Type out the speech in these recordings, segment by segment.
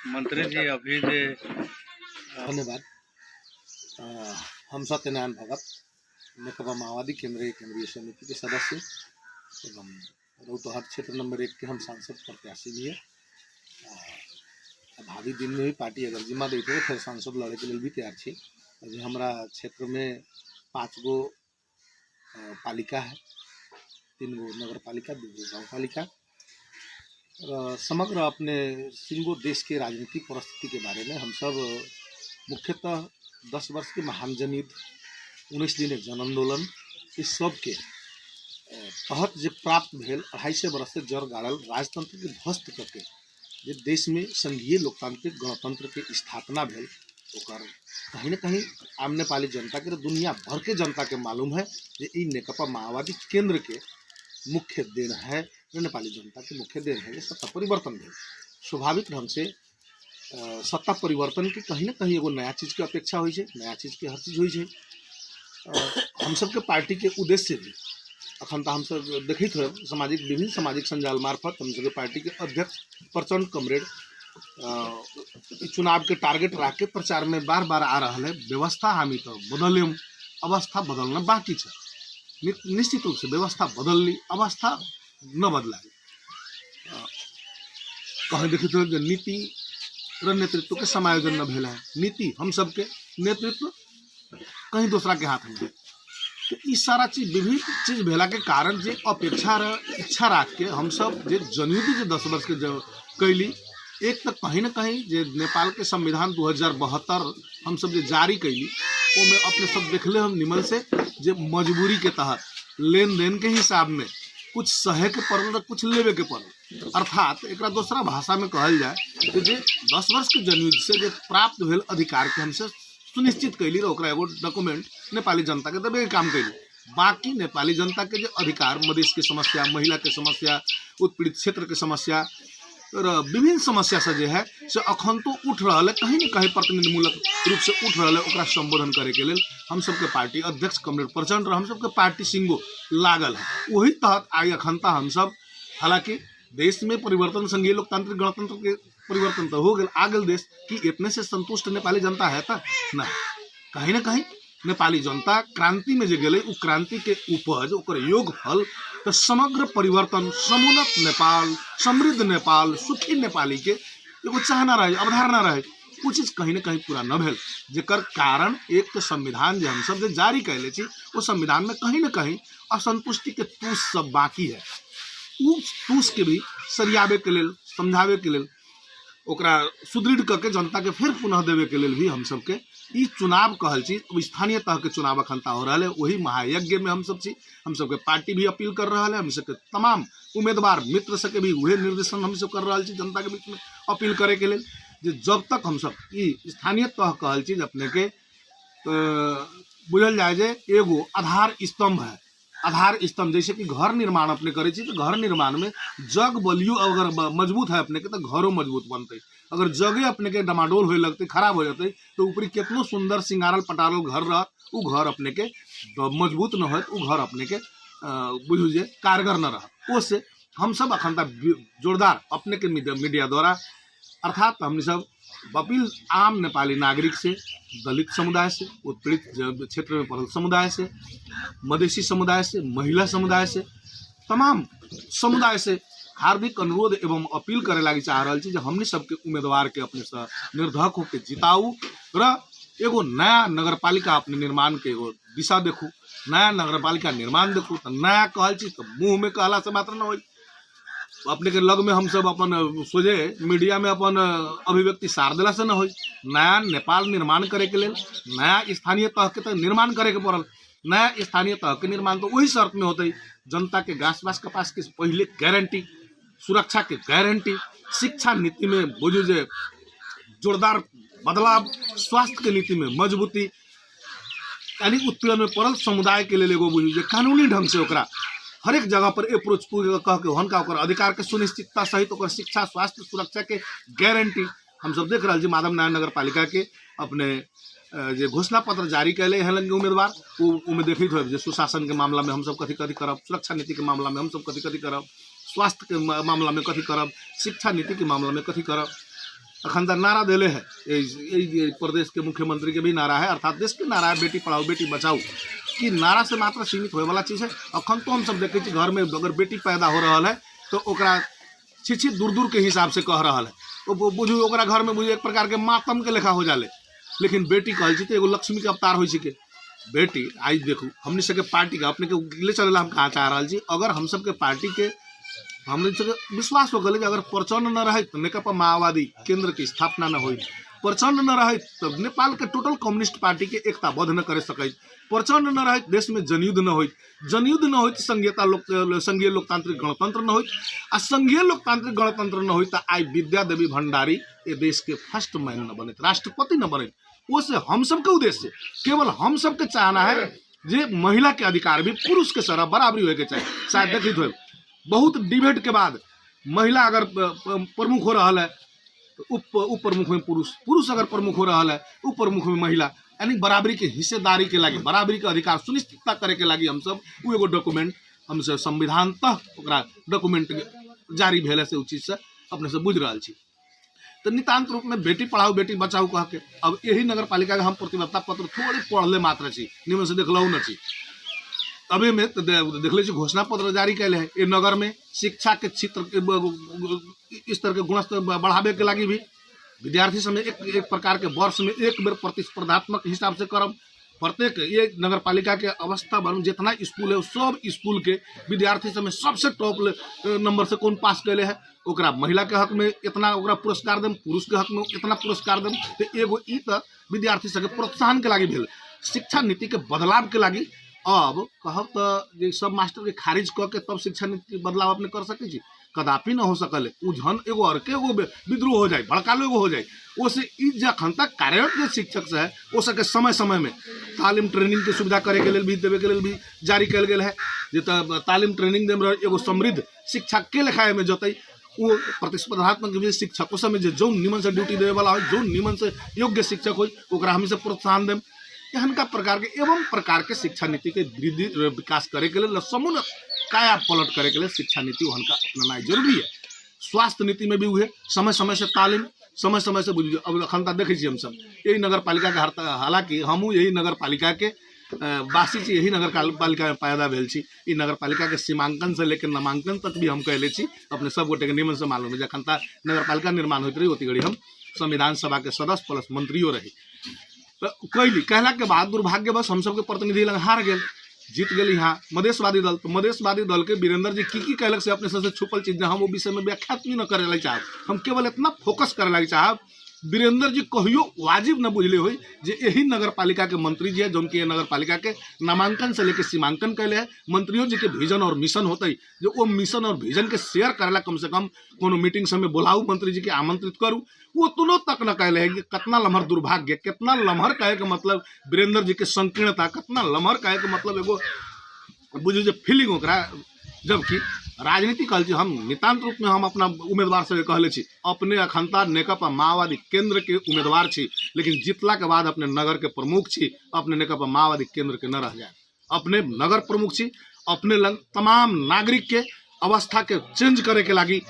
मंत्री जी अभी जे धन्यवाद। हम सत्यनारायण भगत नेकपा माओवादी केंद्रीय समिति के सदस्य एवं रौतहट क्षेत्र नंबर 1 के हम सांसद प्रत्याशी भी है। भावी दिन में भी पार्टी अगर जिम्मा देते हो फिर सांसद लड़े के लिए भी तैयार छे। अभी हमारा क्षेत्र में 5 गो पालिका है, 3 गो नगर पालिका, 2 गो गाँव पालिका। समग्र अपने सिंगो देश के राजनीतिक परिस्थिति के बारे में हम सब मुख्यतः 10 वर्ष के महान जनयुद्ध, 19 दिन जन आंदोलन, इस सब के तहत जो प्राप्त भेल 250 वर्ष से जड़ गाड़ल राजतंत्र के ध्वस्त करके जे देश में संघीय लोकतांत्रिक गणतंत्र के स्थापना भेल, ओकर कहीं न कहीं आम नेपाली जनता के, दुनिया भर के जनता के मालूम है जे ई नेकपा माओवादी केंद्र के मुख्य देन है, नेपाली जनता के मुख्य देन है। सत्ता परिवर्तन भेल स्वाभाविक ढंग से सत्ता परिवर्तन के कहीं न कहीं एगो नया चीज़ के अपेक्षा हो, नया चीज़ के हर चीज़ हो। हम सबके पार्टी के उद्देश्य भी अखन तो हम सब देखित हो विभिन्न सामाजिक संजाल मार्फत हम सबके पार्टी के अध्यक्ष प्रचंड कमरेड चुनाव के टारगेट रख के प्रचार में बार बार आ रहा है। व्यवस्था हमी तो बदलेम, अवस्था बदलना बाकी है। निश्चित रूप से व्यवस्था बदल ली, अवस्था न बदला। कहीं देखिए तो नीति र नेतृत्व के समायोजन न भेल है। नीति हम सबके, नेतृत्व कहीं दूसरा के हाथ में है। तो इस सारा चीज विभिन्न चीज भेला के कारण जे अपेक्षा इच्छा रख के हम सब जे जनयुद्ध जे 10 वर्ष के जो कैली, एक तो कहीं न कहीं जे नेपाल के संविधान 2072 हम सब जे जारी कैली, वो में अपने सब देखले हम निमन से जे मजबूरी के तहत लेन देन के हिसाब में कुछ सहे के पड़ल, कुछ लेवे के पड़ल। अर्थात एक दूसरा भाषा में कहल जाए तो जे 10 वर्ष के जनयुद्ध से जे प्राप्त भेल अधिकार के हमसे सुनिश्चित कैली, एगो डॉक्यूमेंट नेपाली जनता के देवे के काम कैली। बाकी नेपाली जनता के जो अधिकार, मधेश के समस्या, महिला के समस्या, उत्पीड़ित क्षेत्र के समस्या और विभिन्न समस्या से जो है से अखन तो उठ रहा है, कहीं न कहीं प्रतिनिधिमूलक रूप से उठ रहा है। ओकरा संबोधन करे के लिए हम सबके पार्टी अध्यक्ष कमरेड प्रचंड हम सबके पार्टी सिंगो लागल है। वही तहत आई अखनता हम सब, हालांकि देश में परिवर्तन, संघीय लोकतांत्रिक गणतंत्र के परिवर्तन तो हो गए, आ गए देश कि इतने से संतुष्ट नेपाली जनता है था ना। कहीं न कहीं नेपाली जनता क्रांति में जो गए, वो क्रांति के उपज, ओकर योग फल तो समग्र परिवर्तन, समुन्नत नेपाल, समृद्ध नेपाल, सुखी नेपाली के एगो चाहना रहे, अवधारणा रहे, वो चीज कहीं न कहीं पूरा न भेल। जेकर कारण एक तो संविधान जो हम सब जारी कैले छी, वो संविधान में कहीं न कहीं असंतुष्टि के तूस सब बाकी है। उस तूस के भी सरियावे के लिए, समझावे के लिए, ओकरा सुदृढ़ करके जनता के फिर पुनः देवे के लिए भी हम सबके ई चुनाव कहल चीज स्थानीय तह के चुनाव अखनता हो रहा है। वही महायज्ञ में हम सब छी, हम सबके पार्टी भी अपील कर रहा है, हम सबके तमाम उम्मीदवार मित्र सबके भी वही निर्देशन हम सब कर रहा छी जनता के बीच में अपील करे के लिए। जब तक हम सब ई स्थानीय तह कहल चीज अपने के बुझल जाए जे एगो आधार स्तंभ है। आधार स्तंभ जैसे कि घर निर्माण अपने करे छी, तो घर निर्माण में जग बलियो अगर मजबूत है अपने के तो घरों मजबूत बनते। अगर जगह अपने के डमाडोल होए लगते, खराब हो जाते, तो ऊपरी कितनो सुंदर सिंगारल पटारल घर रह, वो घर अपने के मजबूत न हो, वो घर अपने के बुझू जे कारगर न रह। उससे हम सब अखनता जोरदार अपने के मीडिया द्वारा, अर्थात हमने सब अपील आम नेपाली नागरिक से, दलित समुदाय से, उत्पीड़ित क्षेत्र में पड़ल समुदाय से, मधेसी समुदाय से, महिला समुदाय से, तमाम समुदाय से हार्दिक अनुरोध एवं अपील करे लगी चाह रहा छी, हमने सबके उम्मीदवार के अपने से निर्धक होकर जिताऊ र एगो नया नगर पालिका अपने निर्माण के एगो दिशा देखू। नया नगर पालिका निर्माण देखू तो नया कहल चीज तो मुँह में कहला से मात्र न हो, अपने के लग में हम सब अपन सोझे मीडिया में अपन अभिव्यक्ति सार दिला से न हो। नया नेपाल निर्माण करे के लिए नया स्थानीय तह के तो निर्माण करे के पड़ल। नया स्थानीय तह के निर्माण तो वही शर्त में होते, जनता के घास बास कपास के पहले गारंटी, सुरक्षा के गारंटी, शिक्षा नीति में बुझू जे जोरदार बदलाव, स्वास्थ्य के नीति में मजबूती, यानी उत्पीड़न में पड़ल समुदाय के लिए एगो बुझू जे कानूनी ढंग से ओकरा हर एक जगह पर अप्रोच कह के हुनका अधिकार के सुनिश्चितता सहित ओकर शिक्षा, स्वास्थ्य, सुरक्षा के गारंटी हम सब देख रहा जी। माधव नारायण नगर पालिका के अपने जे घोषणा पत्र जारी कैले हैं उम्मीदवार, वो में देखित हो सुशासन के मामला में हम सब कथी कथी करब, सुरक्षा नीति के मामला में हम सब कथी कथी करब, स्वास्थ्य के मामला में कथी करब, शिक्षा नीति के मामला में कथी करब। अखन तक नारा दिले है, ये प्रदेश के मुख्यमंत्री के भी नारा है, अर्थात देश के नारा है बेटी पढ़ाओ बेटी बचाओ, कि नारा से मात्र सीमित होए वाला चीज है। अखन तो हम सब देखे घर में अगर बेटी पैदा हो रहा है तो ओकरा छी दूर दूर के हिसाब से कह रहा है, तो बुझू ओकरा घर में बुझू एक प्रकार के मातम के लेखा हो जाले। लेकिन बेटी कहल छी तो एगो लक्ष्मी के अवतार हो के बेटी। आज देखू हमने सबके पार्टी का अपने के ले चले हम कहाँ चाह रहा छी, अगर हम सबके पार्टी के हमने सबके विश्वास हो गए कि अगर प्रचंड न रहे तो नेकपा माओवादी केंद्र की स्थापना न हुई, प्रचंड न रहे तो नेपाल के टोटल कम्युनिस्ट पार्टी के एकता बध न करे सके, प्रचंड न रहे देश में जनयुद्ध न हो, जनयुद्ध न हो संघीय लोकतांत्रिक गणतंत्र न हो, आ संघीय लोकतांत्रिक गणतंत्र न हो तो आई विद्या देवी भंडारी ये देश के फर्स्ट मैन न बने, राष्ट्रपति न बने। उससे हम सबके उद्देश्य केवल हम सबके चाहना है जे महिला के अधिकार भी पुरुष के तरह बराबरी होके चाहिए। शायद देखित हो बहुत डिबेट के बाद महिला अगर प्रमुख हो रहा है तो उप प्रमुख में पुरुष, पुरुष अगर प्रमुख हो रहा है उप प्रमुख में महिला, यानी बराबरी के हिस्सेदारी के लगी, बराबरी के अधिकार सुनिश्चितता करे के लगी हम सब वो एगो डॉक्यूमेंट हम सब संविधान तक डॉक्यूमेंट जारी भेले से उचित से अपने से बुझ रहा छी। तो नितांत रूप में बेटी पढ़ाओ बेटी बचाओ कह के अब यही नगर पालिका के हम प्रतिबद्धता पत्र थोड़ी पढ़ले मात्र छी, निमन से देखलहु न छी। अभी में तो देख ली घोषणा पत्र जारी कैले है, ये नगर में शिक्षा के क्षेत्र के स्तर के गुणस्तर बढ़ावे के लगी भी विद्यार्थी समय एक प्रकार के वर्ष में एक बेर प्रतिस्पर्धात्मक हिसाब से करम। प्रत्येक ये नगर पालिका के अवस्था बनू जितना स्कूल है सब स्कूल के विद्यार्थी समय सबसे टॉप नंबर से कौन पास कैले है ओकरा महिला के हक में इतना ओकरा पुरस्कार देम, पुरुष के हक में इतना पुरस्कार देम। तो एगो ई तो विद्यार्थी सबके प्रोत्साहन के लगी भेल, शिक्षा नीति के बदलाव के लगी। अब कहब तो सब मास्टर के खारिज कऽ के तब शिक्षा नीति बदलाव अपने कर सके छी, कदापि न हो सकल। उझन एगो और के एगो विद्रोह हो जाए, भड़कालो एगो हो जाए। ओसे ई जखन तक कार्यरत जे शिक्षक से है ओ सके समय समय में तालीम ट्रेनिंग के सुविधा करे के लिए भी देवे के लिए भी जारी कल गेल है, जे तालीम ट्रेनिंग देम एगो समृद्ध शिक्षा के लेखाए में जतई वो प्रतिस्पर्धात्मक शिक्षक उस समय जो निमन से ड्यूटी देवे वाला हो, जो निमन से योग्य शिक्षक हो ओकरा हम से प्रोत्साहन देम। एहन का प्रकार के एवं प्रकार के शिक्षा नीति के वृद्धि विकास करे के लिए समूल काया पलट करे के लिए शिक्षा नीति वहन का अपनाना जरूरी है। स्वास्थ्य नीति में भी हुए समय समय से तालीम, समय समय से बुझिए। अब अखन तक देखे हम सब यही नगर पालिका के, हालांकि हमू यही नगर पालिका के वासी छी, यही नगर पालिका में पैदा भेल छी। ई नगर पालिका के सीमांकन से लेकर नामांकन तक भी हम कहले छी, अपने सब गोटे के नियमन से मालूम है। जखन तक नगर पालिका निर्माण होते रही ओती घड़ी हम संविधान सभा के सदस्य प्लस मंत्रियों रही। तो कैली कहला के बाद दुर्भाग्यवश हम सबके प्रतिनिधि लग हार गए, जीत गए यहाँ मधेशवादी दल। तो मधेशवादी दल के वीरेंद्र जी की कहलक से अपने सबसे छुपल चीज हम वो विषय में व्याख्या न करे लगे चाहब, हम केवल इतना फोकस करे लगे चाहब। वीरेंद्र जी कहियो वाजिब न बुझले हो जे यही नगर पालिका के मंत्री जी है जो उनके नगर पालिका के नामांकन से लेकर सीमांकन कैले है। मंत्रियों जी के विजन और मिशन होते जो वो मिशन और विजन के शेयर करेला कम से कम कोनो मीटिंग समय बुलाऊ, मंत्री जी के आमंत्रित करूँ, वो तुनो तक न कहले है कि कितना लम्हर दुर्भाग्य, कितना लम्हर कहे के मतलब वीरेंद्र जी के संकीर्णता, कितना लम्हर कहे के मतलब एगो बुझू जो फीलिंग ओकरा। जबकि राजनीति कहल हम नितांत रूप में हम अपना उम्मीदवार से कहले छी, अपने अखनता नेकपा माओवादी केंद्र के उम्मीदवार छी, लेकिन जीतला के बाद अपने नगर के प्रमुख छी, अपने नेकपा माओवादी केंद्र के न रह जाए। अपने नगर प्रमुख छी, अपने लग तमाम नागरिक के अवस्था के चेंज करे के लगी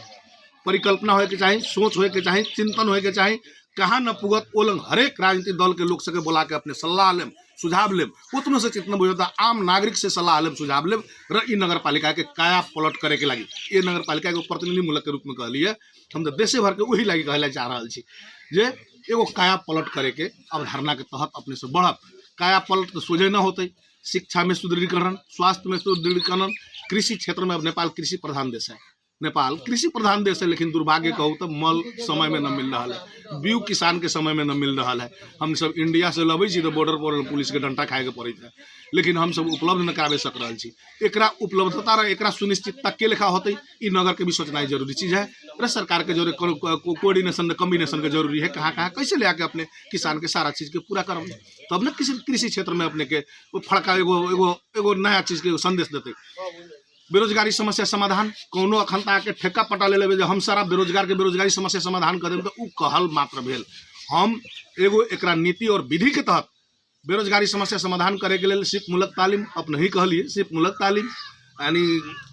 परिकल्पना होए के चाहिए, सोच होए के चाहिए, चिंतन होए के चाहिए। कहाँ न पुगत ओ लग हरेक राजनीतिक दल के लोग सके बुला के अपने सलाह लेम, सुझाव लेम, उतने से चितना बुझता आम नागरिक से सलाह लेम, सुझाव लेम इ नगर पालिका के काया पलट करे के लगी। ये नगर पालिका के प्रतिनिधिमूलक के रूप में कहलिए हम तो देशे भर के वही लगी कहला चाह रहा छी जे एगो काया पलट करे के अवधारणा के तहत अपने से बढ़ब। काया पलट तो सोझे न होते, शिक्षा में सुदृढ़ीकरण, स्वास्थ्य में सुदृढ़ीकरण, कृषि क्षेत्र में अब नेपाल कृषि प्रधान देश है, नेपाल कृषि प्रधान देश है, लेकिन दुर्भाग्य कहूँ तो मल समय में न मिल रहा है, बीउ किसान के समय में न मिल रहा है। हम सब इंडिया से लबै छी तो बॉर्डर पर पुलिस के डंटा खाए के पड़े है, लेकिन हम सब उपलब्ध न करावे सक रहा छी। एकरा उपलब्धता रह एकरा सुनिश्चितता के लेखा होते ई नगर के भी सोचना जरूरी चीज है। अरे सरकार के जरूरी कोऑर्डिनेशन कम्बिनेशन के जरूरी है, कहाँ कहाँ कैसे ले आके अपने किसान के सारा चीज के पूरा करम, तब न किसी कृषि क्षेत्र में अपने के फड़का एगो एगो एगो नया चीज के संदेश देते। बेरोजगारी समस्या समाधान कोनो अखनता के ठेका पटा ले लेबे हम सारा बेरोजगार के बेरोजगारी समस्या समाधान कर देम तो उ कहल मात्र भेल। हम एगो एकरा नीति और विधि के तहत बेरोजगारी समस्या समाधान करे के लिए सिर्फ मूलक तालीम, अपने ही कहलिए सिर्फ मूलक तालीम, यानी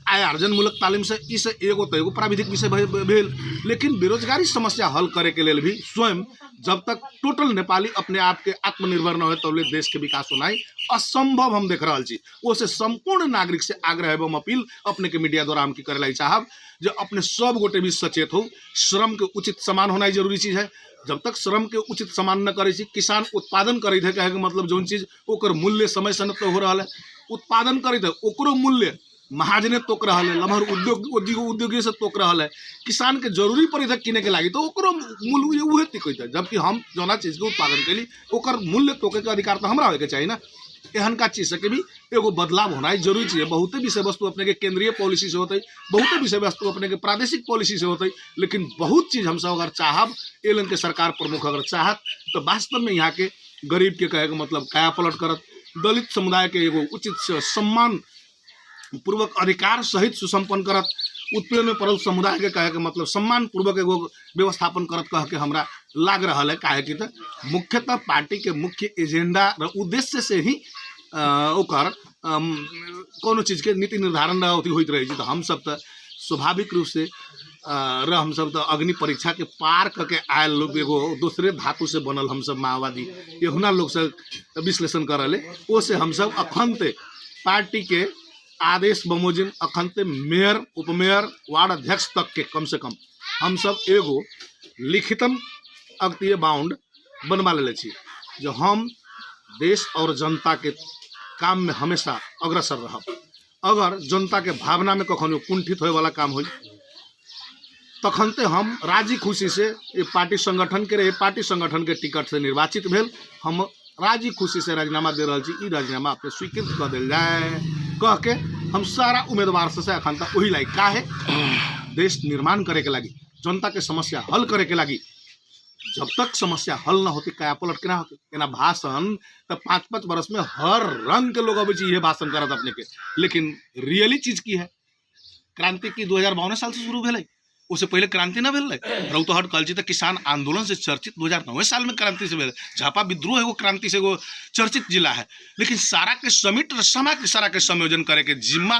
आय अर्जन मूलक तालीम से इस एगो तो एगो प्राविधिक विषय भेल, लेकिन बेरोजगारी समस्या हल करे के लिए भी स्वयं जब तक टोटल नेपाली अपने आप के आत्मनिर्भर न हो तब ले देश के विकास होनाई असंभव हम देख रहा छी। ओसे संपूर्ण नागरिक से आग्रह एवं अपील अपने के मीडिया द्वारा हम की करे लाई चाहब जो अपने सब गोटे भी सचेत हो। श्रम के उचित सम्मान होना जरूरी चीज है। जब तक श्रम के उचित सम्मान न करे, किसान उत्पादन करे थे, कहे के मतलब जौन चीज ओकर मूल्य समय से न तो हो रहा है, उत्पादन करे थे ओकरो मूल्य महाजने तोक रहा है, लम्हर उद्योगी से तोक रहा है, किसान के जरूरी पड़े थे किने के लागी तो ओकरो मूल्य उहे तिकै थे। जबकि हम जौना चीज के उत्पादन के लिए ओकर मूल्य तोके के अधिकार तो हमरा होके चाहिए ना। एहन का चीज के भी एगो बदलाव होना जरूरी चीज है। बहुते विषय वस्तु अपने के केंद्रीय पॉलिसी से होते, बहुते विषय वस्तु अपने के प्रादेशिक पॉलिसी से होते, लेकिन बहुत चीज हम सब अगर चाहब एलन के सरकार प्रमुख अगर चाहत तो वास्तव में यहाँ के गरीब के कहे के मतलब काया पलट करत, दलित समुदाय के एगो उचित सम्मान पूर्वक अधिकार सहित सुसंपन्न करत, उत्पीड़न में पड़ल समुदाय के कहे के मतलब सम्मान पूर्वक एगो व्यवस्थापन करत कह के हमरा लाग रहा है। काहे कि मुख्यतः पार्टी के मुख्य एजेंडा र उद्देश्य से ही ओकर कोनो चीज के नीति निर्धारण होइत रहे। तो हम सब तो स्वाभाविक रूप से हम सब तो अग्नि परीक्षा के पार करके आयल लोग, एगो दूसरे धातु से बनल हम सब माओवादी यहुना लोग से विश्लेषण करले। वो से हम सब अखंत पार्टी के आदेश बमोजिम अखंत मेयर, उपमेयर, वार्ड अध्यक्ष तक के कम से कम हम सब एगो लिखितम अक्तीय बाउंड बनवा ले छी जो हम देश और जनता के काम में हमेशा अग्रसर रहब। अगर जनता के भावना में कखनो कुंठित होए वाला काम हो तखनते हम राजी खुशी से ये पार्टी संगठन के रहे, पार्टी संगठन के टिकट से निर्वाचित भेल हम राजी खुशी से राजीनामा दे रहा छी। ई राजीनामा अपने स्वीकृत कर दिल जाए कह के हम सारा उम्मीदवार से अखन तक वही लायक का है देश निर्माण करे के लगी, जनता के समस्या हल करे के लगी। जब तक समस्या हल न होती काया पलट केना होती केना भाषण तो 5-5 वर्ष में हर रंग के लोग अभी ये भाषण करत अपने के, लेकिन रियली चीज की है क्रांति की 2052 साल से शुरू भेल, उससे पहले क्रांति न भेल। रौतहट कलची तो किसान आंदोलन से चर्चित 2009 साल में क्रांति से भेल। झापा विद्रोह एगो क्रांति से एगो चर्चित जिला है, लेकिन सारा के समिट सारा के संयोजन करे के जिम्मा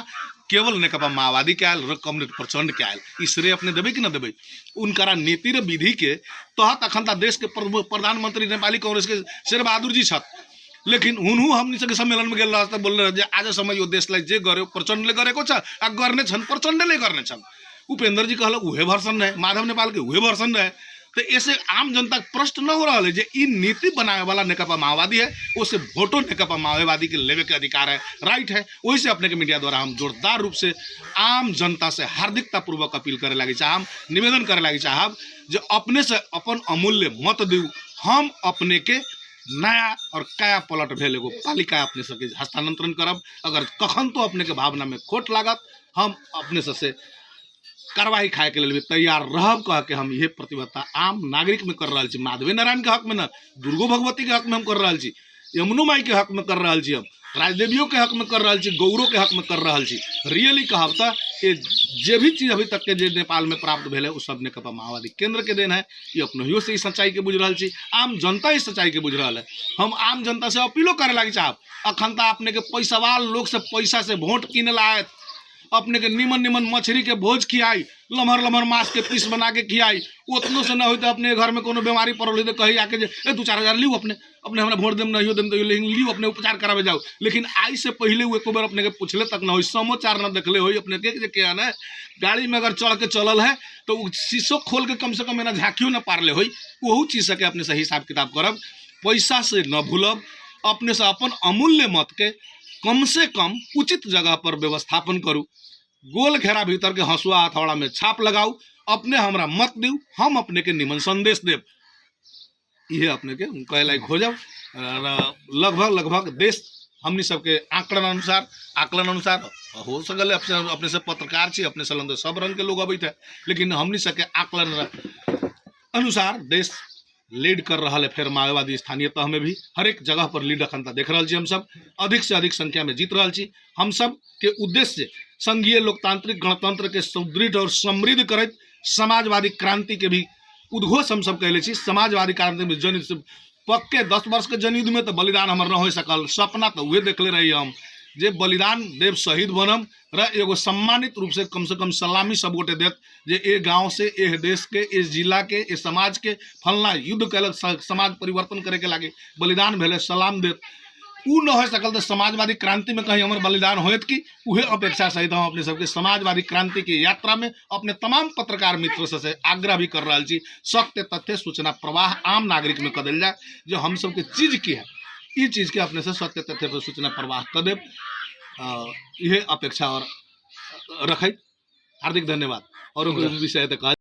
केवल नेकपा माओवादी के आयल, कम्युनिस्ट प्रचंड के आयल। इसरे अपने देवे कि न देवे उनका नीति र विधि के तहत अखन देश के प्रधानमंत्री नेपाली कांग्रेस के शेर बहादुर जी छत, लेकिन हुनहु हमनी सबके सम्मेलन में गेल रह बोल रहे आज समय यो देश लाई जे गरे प्रचंडले गरेको छ आ गर्ने छन् प्रचंडले गर्ने छन्। उपेंद्र जी कहल उहे वर्षन रहे, माधव नेपाल के उहे वर्षन रहे। तो ऐसे आम जनता प्रश्न न हो रहा है जे इ नीति बनाने वाला नेकपा माओवादी है, उससे वोटो नेकपा माओवादी के लेवे के अधिकार है, राइट है। वही से अपने के मीडिया द्वारा हम जोरदार रूप से आम जनता से हार्दिकता पूर्वक अपील करे लगी चाहब, निवेदन करे लगी चाहब जो अपने से अपन अमूल्य मत दू। हम अपने के नया और काया पलट भेल एगो पालिका अपने सबके हस्तांतरण करब। अगर कखन तो अपने के भावना में खोट लागत हम अपने से कार्रवाई खाए के लिए तैयार रहब कह के हम ये प्रतिबद्धता आम नागरिक में कर रहा छी। माधवी नारायण के हक में न, दुर्गो भगवती के हक में हम कर रहा छी, यमुनो माई के हक में कर रहा छी, हम राजदेवियों के हक में कर रहा छी, गौरों के हक में कर रहा छी। रियली कहब तो ये जे भी चीज अभी तक के जे नेपाल में प्राप्त भेल है उस सब नेकपा माओवादी केंद्र के देन है। ये अपनहियो से सच्चाई के बुझ रहा छी, आम जनता इस सच्चाई के बुझ रहा है। हम आम जनता से अपीलो करे लगी चाहब अखन तक अपने के पैसावाल लोग से पैसा से वोट किने लायत, अपने के निमन निमन मछली के भोज खियाई, लम्हर लम्हर मांस के पीस बना के खियाई, उतनों से न हो तो अपने घर में कोनो बीमारी पड़ल हो तो कही आके जे 2-4 हजार लियो अपने हमरा वोट देम नहीं देम तो लियो अपने उपचार करावे जाओ। लेकिन आई से पहले वो एको बार अपने के पूछले तक न हो, समाचार न देखले हो अपने के क्या ना गाड़ी में अगर चढ़ के चलल है तो शीशो खोल के कम से कम एना झाँकियो न पारले हो, वहू चीज के अपने से हिसाब किताब करब। पैसा से न भूलब, अपने से अपन अमूल्य मत के कम से कम उचित जगह पर व्यवस्थापन करूँ, गोल घेरा भीतर के हंसुआ हथौड़ा में छाप लगाऊ, अपने हमरा मत दू, हम अपने के निमन संदेश देव। ये अपने के कहे लायक हो जाओ। लगभग देश हमनी सबके आकलन अनुसार हो सकल अपने से पत्रकार छी, अपने से सब रंग के लोग अबैत है, लेकिन हमनी सबके आकलन अनुसार देश लीड कर रहा है। फिर माओवादी स्थानीय तह में भी हर एक जगह पर लीड अखन देख रहा छी, हम सब अधिक से अधिक संख्या में जीत रहा छी। हम सब के उद्देश्य संघीय लोकतांत्रिक गणतंत्र के सुदृढ़ और समृद्ध करत समाजवादी क्रांति के भी उद्घोष हम सब कहले छी। समाजवादी क्रांति में जन पक्के 10 वर्ष के जनयुद्ध में तो बलिदान हमार न हो सकल, सपना तो उहे देखले रही हम जे बलिदान देव शहीद बनम र एगो सम्मानित रूप से कम सलामी सब गोटे देत जे ए गांव से ए देश के ए जिला के ए समाज के फलना युद्ध कल समाज परिवर्तन करे के लागे बलिदान भेले सलाम देत उ न हो सकल तो समाजवादी क्रांति में कहीं हमारे बलिदान होत कि उहे अपेक्षा सहित हम अपने सबके समाजवादी क्रांति की यात्रा में अपने तमाम पत्रकार मित्र से आग्रह भी कर रहा छी सत्य तथ्य सूचना प्रवाह आम नागरिक में कर दिल जाए जो हम सबके चीज की है ये चीज के अपने से सत्य तथ्य पर सूचना प्रवाह कर देव यह अपेक्षा और रख हार्दिक धन्यवाद और विषय तक